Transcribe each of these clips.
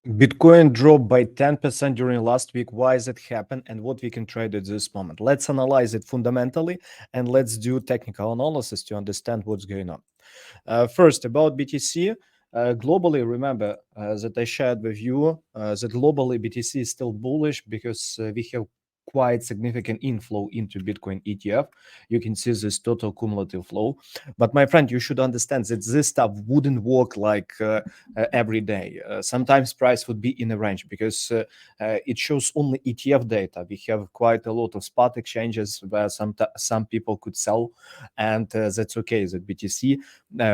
Bitcoin dropped by 10% during last week. Why is it happen and what we can trade at this moment? Let's analyze it fundamentally and let's do technical analysis to understand what's going on. First, about BTC. Globally, remember that I shared with you that globally BTC is still bullish because we have quite significant inflow into Bitcoin ETF. You can see this total cumulative flow. But my friend, you should understand that this stuff wouldn't work like every day. Sometimes price would be in a range because it shows only ETF data. We have quite a lot of spot exchanges where some people could sell, and that's okay. That BTC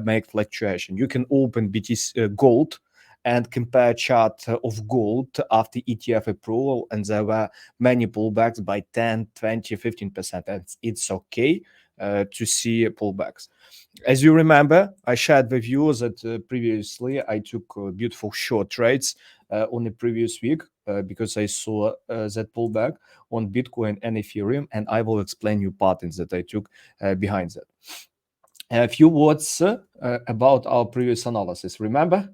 make fluctuation. You can open BTC gold and compare chart of gold after ETF approval, and there were many pullbacks by 10, 20, 15%. And it's okay to see pullbacks. As you remember, I shared with you that previously I took beautiful short trades on the previous week because I saw that pullback on Bitcoin and Ethereum, and I will explain you patterns that I took behind that. A few words about our previous analysis. Remember,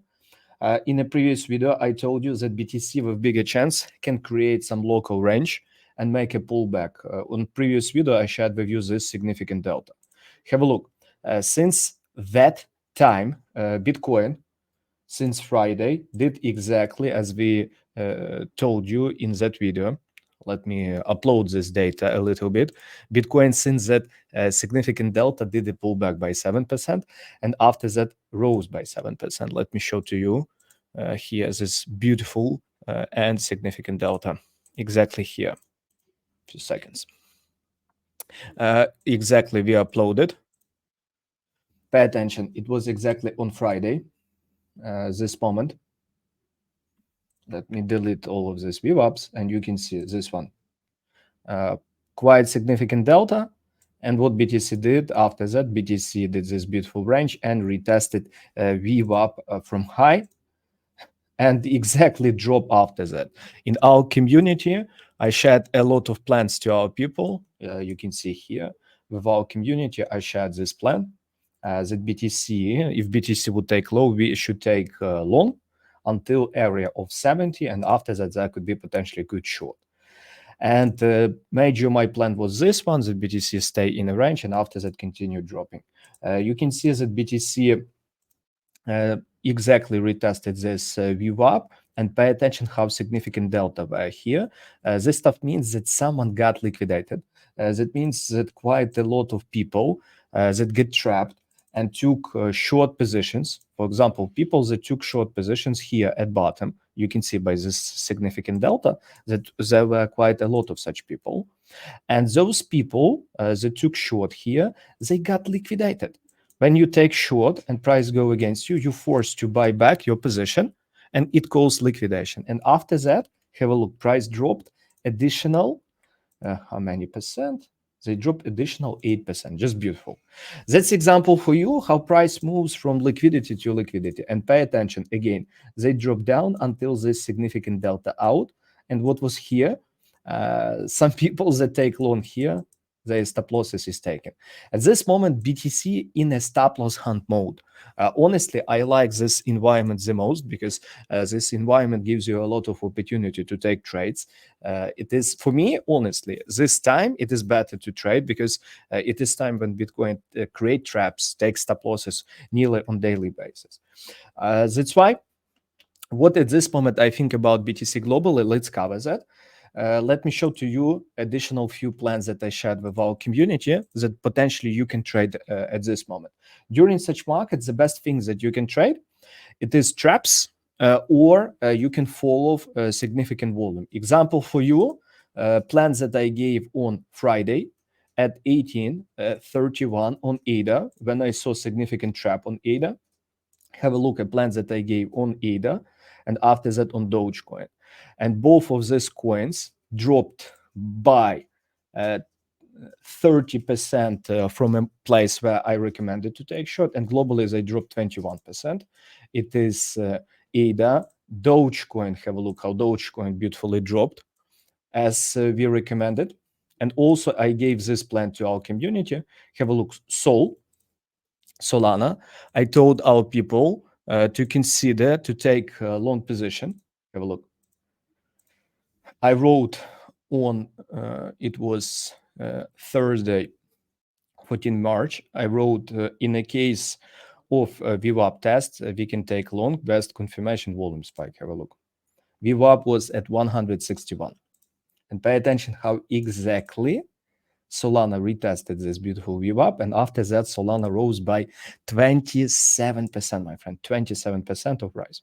in a previous video, I told you that BTC with bigger chance can create some local range and make a pullback. On previous video, I shared with you this significant delta. Have a look. Since that time, Bitcoin, since Friday, did exactly as we told you in that video. Let me upload this data a little bit. Bitcoin, since that significant delta, did a pullback by 7%, and after that rose by 7%. Let me show to you here this beautiful and significant delta exactly here. Few seconds. Exactly, we uploaded. Pay attention. It was exactly on Friday. This moment. Let me delete all of these VWAPs, and you can see this one. Quite significant delta. And what BTC did after that, BTC did this beautiful range and retested VWAP from high and exactly drop after that. In our community, I shared a lot of plans to our people. You can see here with our community, I shared this plan that BTC, if BTC would take low, we should take long until area of 70, and after that, that could be potentially good short. And major my plan was this one, that BTC stay in a range, and after that continue dropping. You can see that BTC exactly retested this VWAP, and pay attention how significant delta were here. This stuff means that someone got liquidated. That means that quite a lot of people that get trapped and took short positions. For example, people that took short positions here at bottom, you can see by this significant delta that there were quite a lot of such people. And those people that took short here, they got liquidated. When you take short and price go against you, you're forced to buy back your position, and it calls liquidation. And after that, have a look, price dropped additional, how many percent? They dropped additional 8%, just beautiful. That's example for you how price moves from liquidity to liquidity. And pay attention, again, they drop down until this significant delta out. And what was here, some people that take long here, their stop losses is taken. At this moment, BTC in a stop loss hunt mode. Honestly, I like this environment the most because this environment gives you a lot of opportunity to take trades. It is, for me, honestly, this time it is better to trade because it is time when Bitcoin create traps, take stop losses nearly on daily basis. That's why what at this moment I think about BTC globally, let's cover that. Let me show to you additional few plans that I shared with our community that potentially you can trade at this moment. During such markets, the best things that you can trade, it is traps or you can follow significant volume. Example for you, plans that I gave on Friday at 18.31 on ADA, when I saw significant trap on ADA. Have a look at plans that I gave on ADA and after that on Dogecoin. And both of these coins dropped by 30% from a place where I recommended to take short, and globally they dropped 21%. It is ADA, Dogecoin. Have a look how Dogecoin beautifully dropped as we recommended. And also I gave this plan to our community. Have a look, Solana. I told our people to consider to take a long position Have a look. I wrote on, it was Thursday, 14 March, I wrote in a case of VWAP test, we can take long best confirmation volume spike. Have a look. VWAP was at 161. And pay attention how exactly Solana retested this beautiful VWAP. And after that, Solana rose by 27%, my friend, 27% of rise.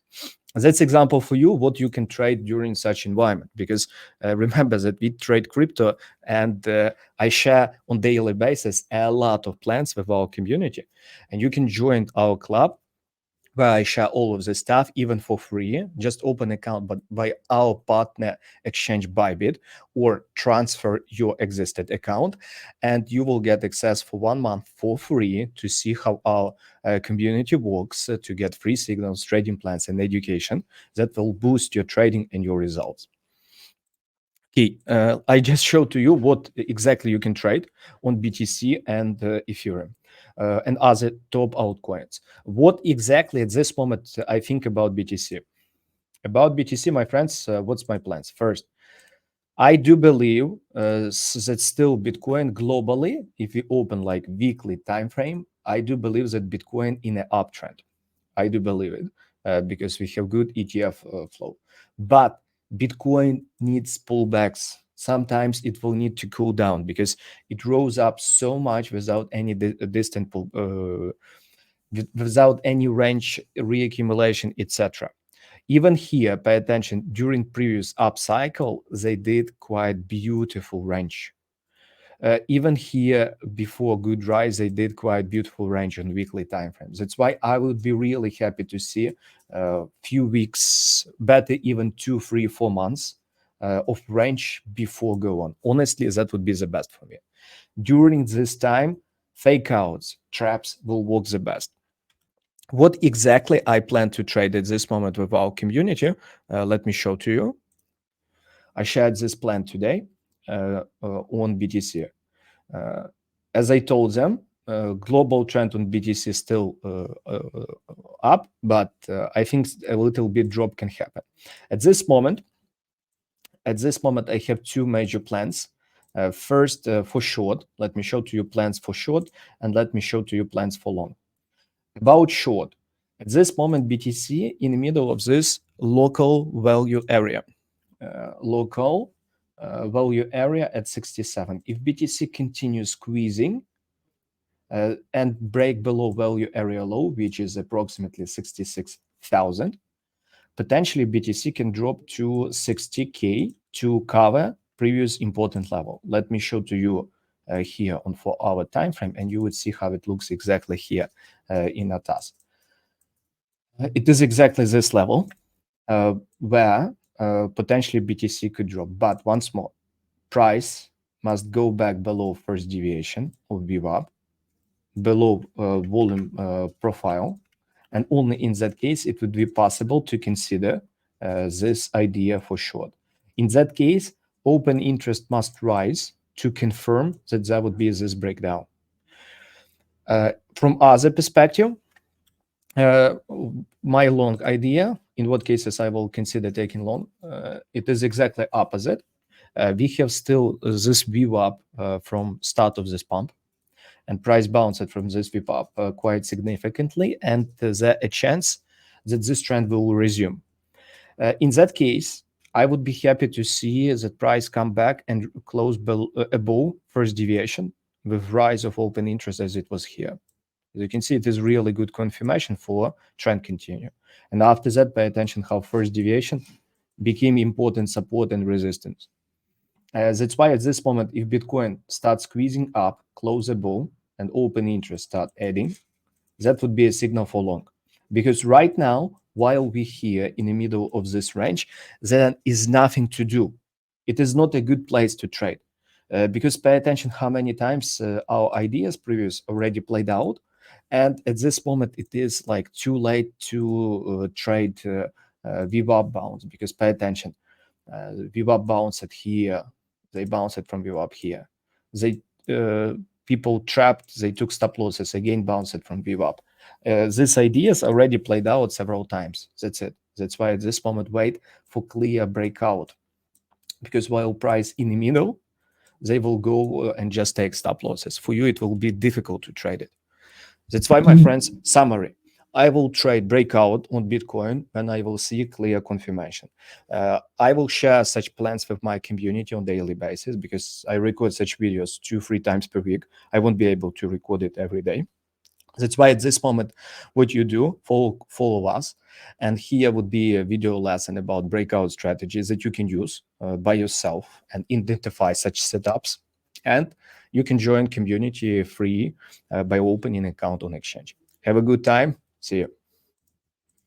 That's example for you what you can trade during such environment, because remember that we trade crypto, and I share on daily basis a lot of plans with our community, and you can join our club where I share all of this stuff even for free. Just open account but by our partner exchange Bybit, or transfer your existing account, and you will get access for 1 month for free to see how our community works, to get free signals, trading plans, and education that will boost your trading and your results. Okay, I just showed to you what exactly you can trade on BTC and Ethereum and other top altcoins. What exactly at this moment I think about BTC? About BTC, my friends, what's my plans? First, I do believe that still Bitcoin globally, if we open like weekly time frame, I do believe that Bitcoin in an uptrend. I do believe it because we have good ETF flow. But Bitcoin needs pullbacks. Sometimes it will need to cool down because it rose up so much without any distant without any range reaccumulation, etc. Even here, pay attention, during previous up cycle, they did quite beautiful range. Even here, before good rise, they did quite beautiful range on weekly time frames. That's why I would be really happy to see a few weeks, better even 2, 3, 4 months of range before go on. Honestly, that would be the best for me. During this time, fake outs, traps will work the best. What exactly I plan to trade at this moment with our community, let me show to you. I shared this plan today on BTC. As I told them, global trend on BTC is still up, but I think a little bit drop can happen. At this moment, I have two major plans. First, for short, let me show to you plans for short, and let me show to you plans for long. About short, at this moment, BTC in the middle of this local value area. Local value area at 67. If BTC continues squeezing and break below value area low, which is approximately 66,000, potentially BTC can drop to 60K to cover previous important level. Let me show to you here on 4-hour time frame, and you would see how it looks exactly here in ATAS. It is exactly this level where potentially BTC could drop. But once more, price must go back below first deviation of VWAP, below volume profile, and only in that case it would be possible to consider this idea for short. In that case, open interest must rise to confirm that there would be this breakdown. From other perspective, my long idea, in what cases I will consider taking long, it is exactly opposite. We have still this VWAP from start of this pump, and price bounced from this VWAP quite significantly, and there's a chance that this trend will resume. In that case, I would be happy to see that price come back and close above first deviation with rise of open interest as it was here. As you can see, it is really good confirmation for trend continue. And after that, pay attention how first deviation became important support and resistance. That's why at this moment, if Bitcoin starts squeezing up, close above, and open interest start adding, that would be a signal for long. Because right now, while we're here in the middle of this range, there is nothing to do. It is not a good place to trade. Because pay attention how many times our ideas previous already played out. And at this moment, it is like too late to trade VWAP bounce, because pay attention, VWAP bounced here, they bounced from VWAP here. They people trapped, they took stop losses, again bounced from VWAP. These ideas already played out several times. That's it. That's why at this moment, wait for clear breakout, because while price in the middle, they will go and just take stop losses. For you, it will be difficult to trade it. That's why, my friends, summary. I will trade breakout on Bitcoin when I will see clear confirmation. I will share such plans with my community on daily basis, because I record such videos 2-3 times per week. I won't be able to record it every day. That's why at this moment, what you do, follow us. And here would be a video lesson about breakout strategies that you can use by yourself and identify such setups. And you can join community free by opening an account on exchange. Have a good time. See you.